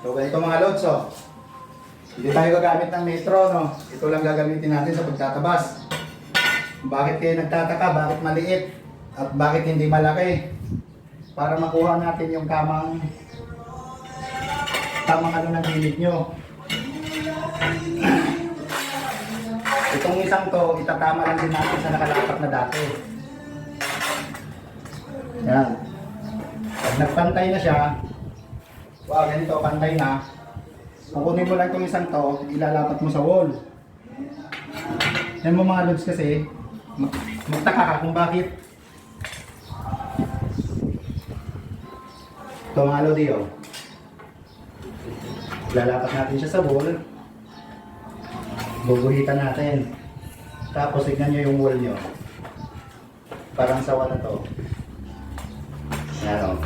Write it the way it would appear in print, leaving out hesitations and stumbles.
So ganito mga lods, oh. Hindi tayo gagamit ng metro, no? Ito lang gagamitin natin sa pagtatabas. Bakit kayo nagtataka? Bakit maliit? At bakit hindi malaki? Para makuha natin yung tamang ano ng limit nyo. Itong isang to, itatama lang din natin sa nakalapat na dati. Yan. Pag nagpantay na siya, wow, ganito, pantay na. Kukunin mo lang itong isang to, ilalapat mo sa wall. Yan mo mga lods kasi, magtaka ka kung bakit. Ito mga lodi, oh. Ilalapat natin siya sa wall. Bubuhitan natin. Tapos tignan nyo yung wall nyo. Parang sawa na to. Yan, oh.